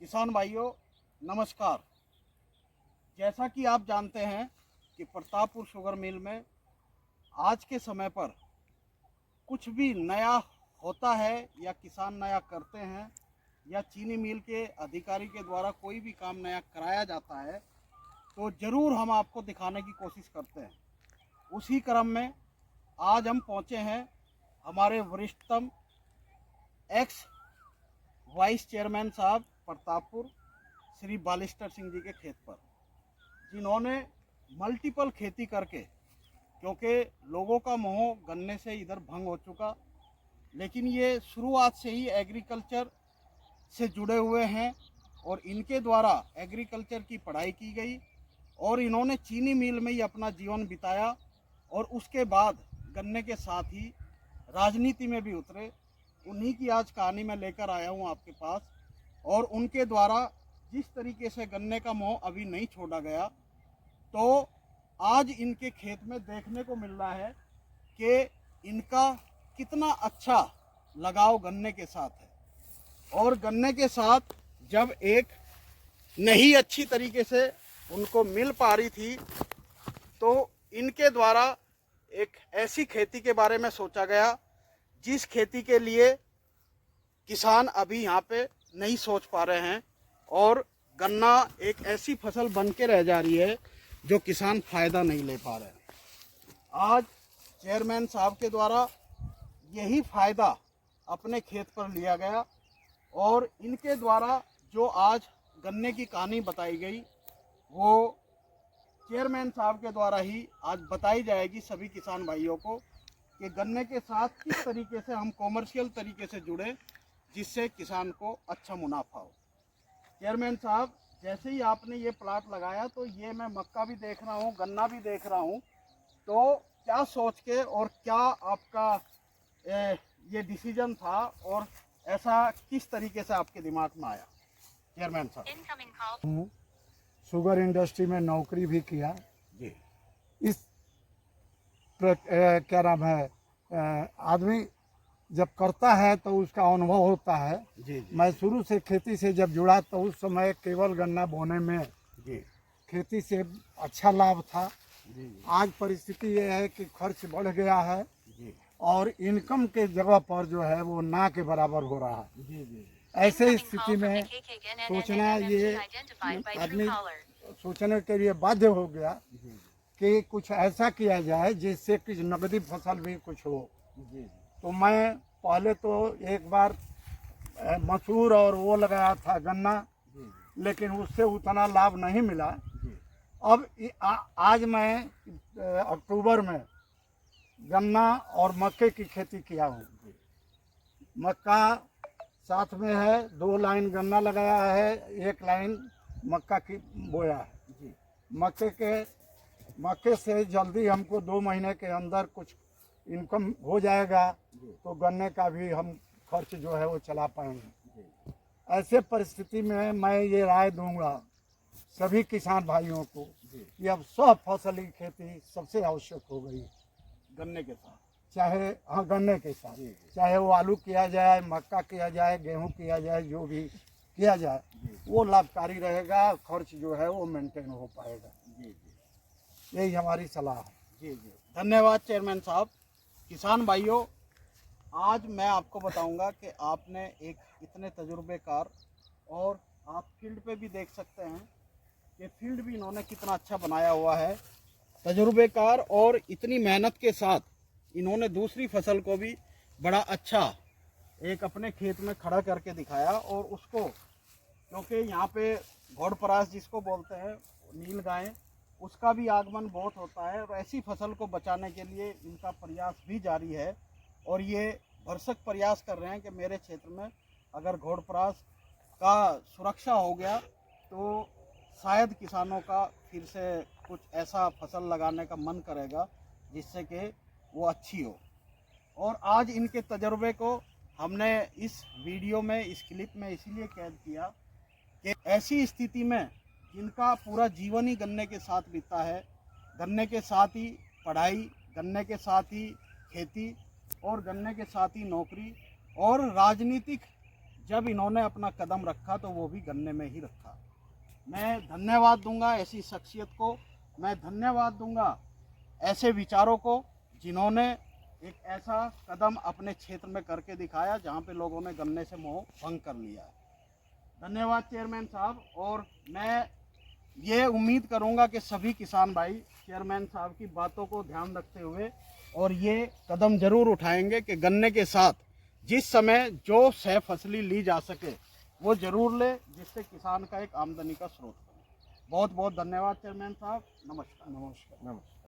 किसान भाइयों नमस्कार। जैसा कि आप जानते हैं कि प्रतापपुर शुगर मिल में आज के समय पर कुछ भी नया होता है या किसान नया करते हैं या चीनी मिल के अधिकारी के द्वारा कोई भी काम नया कराया जाता है तो ज़रूर हम आपको दिखाने की कोशिश करते हैं। उसी क्रम में आज हम पहुंचे हैं हमारे वरिष्ठतम एक्स वाइस चेयरमैन साहब प्रतापपुर श्री बालिस्टर सिंह जी के खेत पर, जिन्होंने मल्टीपल खेती करके, क्योंकि लोगों का मोह गन्ने से इधर भंग हो चुका, लेकिन ये शुरुआत से ही एग्रीकल्चर से जुड़े हुए हैं और इनके द्वारा एग्रीकल्चर की पढ़ाई की गई और इन्होंने चीनी मिल में ही अपना जीवन बिताया और उसके बाद गन्ने के साथ ही राजनीति में भी उतरे। उन्हीं की आज कहानी मैं लेकर आया हूँ आपके पास और उनके द्वारा जिस तरीके से गन्ने का मोह अभी नहीं छोड़ा गया, तो आज इनके खेत में देखने को मिल रहा है कि इनका कितना अच्छा लगाव गन्ने के साथ है। और गन्ने के साथ जब एक नहीं अच्छी तरीके से उनको मिल पा रही थी तो इनके द्वारा एक ऐसी खेती के बारे में सोचा गया जिस खेती के लिए किसान अभी यहाँ पे नहीं सोच पा रहे हैं और गन्ना एक ऐसी फसल बन के रह जा रही है जो किसान फायदा नहीं ले पा रहे हैं। आज चेयरमैन साहब के द्वारा यही फायदा अपने खेत पर लिया गया और इनके द्वारा जो आज गन्ने की कहानी बताई गई वो चेयरमैन साहब के द्वारा ही आज बताई जाएगी सभी किसान भाइयों को कि गन्ने के साथ किस तरीके से हम कॉमर्शियल तरीके से जुड़े जिससे किसान को अच्छा मुनाफा हो। चेयरमैन साहब, जैसे ही आपने ये प्लाट लगाया तो ये मैं मक्का भी देख रहा हूँ, गन्ना भी देख रहा हूँ, तो क्या सोच के और क्या आपका ये डिसीजन था और ऐसा किस तरीके से आपके दिमाग में आया? चेयरमैन साहब, शुगर इंडस्ट्री में नौकरी भी किया जी। इस क्या नाम है, आदमी जब करता है तो उसका अनुभव होता है। जी। मैं शुरू से खेती से जब जुड़ा तो उस समय केवल गन्ना बोने में जी। खेती से अच्छा लाभ था। जी। आज परिस्थिति ये है कि खर्च बढ़ गया है जी। और इनकम के जगह पर जो है वो ना के बराबर हो रहा है। जी। जी। ऐसे स्थिति में सोचना ये आदमी सोचने के लिए बाध्य हो गया कि कुछ ऐसा किया जाए जिससे कुछ नकदी फसल भी कुछ हो। जी। तो मैं पहले तो एक बार मसूर और वो लगाया था गन्ना, लेकिन उससे उतना लाभ नहीं मिला। अब आज मैं अक्टूबर में गन्ना और मक्के की खेती किया हूँ। मक्का साथ में है, 2 लाइन गन्ना लगाया है, 1 लाइन मक्का की बोया है। मक्के से जल्दी हमको 2 महीने के अंदर कुछ इनकम हो जाएगा तो गन्ने का भी हम खर्च जो है वो चला पाएंगे। ऐसे परिस्थिति में मैं ये राय दूंगा सभी किसान भाइयों को कि अब सब फसली खेती सबसे आवश्यक हो गई। गन्ने के साथ चाहे गन्ने के साथ चाहे वो आलू किया जाए, मक्का किया जाए, गेहूं किया जाए, जो भी किया जाए वो लाभकारी रहेगा, खर्च जो है वो मेंटेन हो पाएगा। यही हमारी सलाह है। जी। धन्यवाद चेयरमैन साहब। किसान भाइयों, आज मैं आपको बताऊंगा कि आपने एक इतने तजुर्बेकार और आप फील्ड पे भी देख सकते हैं कि फील्ड भी इन्होंने कितना अच्छा बनाया हुआ है। तजुर्बेकार और इतनी मेहनत के साथ इन्होंने दूसरी फसल को भी बड़ा अच्छा एक अपने खेत में खड़ा करके दिखाया और उसको, क्योंकि यहाँ पे घोड़परास जिसको बोलते हैं नील गाय, उसका भी आगमन बहुत होता है और ऐसी फसल को बचाने के लिए इनका प्रयास भी जारी है और ये भरसक प्रयास कर रहे हैं कि मेरे क्षेत्र में अगर घोड़परास का सुरक्षा हो गया तो शायद किसानों का फिर से कुछ ऐसा फसल लगाने का मन करेगा जिससे कि वो अच्छी हो। और आज इनके तजर्बे को हमने इस वीडियो में, इस क्लिप में इसीलिए कैद किया कि ऐसी स्थिति में इनका पूरा जीवन ही गन्ने के साथ बीता है, गन्ने के साथ ही पढ़ाई, गन्ने के साथ ही खेती और गन्ने के साथ ही नौकरी और राजनीतिक जब इन्होंने अपना कदम रखा तो वो भी गन्ने में ही रखा। मैं धन्यवाद दूंगा ऐसी शख्सियत को, मैं धन्यवाद दूंगा ऐसे विचारों को जिन्होंने एक ऐसा कदम अपने क्षेत्र में करके दिखाया जहां पे लोगों ने गन्ने से मोह भंग कर लिया है। धन्यवाद चेयरमैन साहब। और मैं ये उम्मीद करूंगा कि सभी किसान भाई चेयरमैन साहब की बातों को ध्यान रखते हुए और ये कदम जरूर उठाएंगे कि गन्ने के साथ जिस समय जो सह फसली ली जा सके वो जरूर ले, जिससे किसान का एक आमदनी का स्रोत बने। बहुत बहुत धन्यवाद चेयरमैन साहब। नमस्कार। नमस्कार।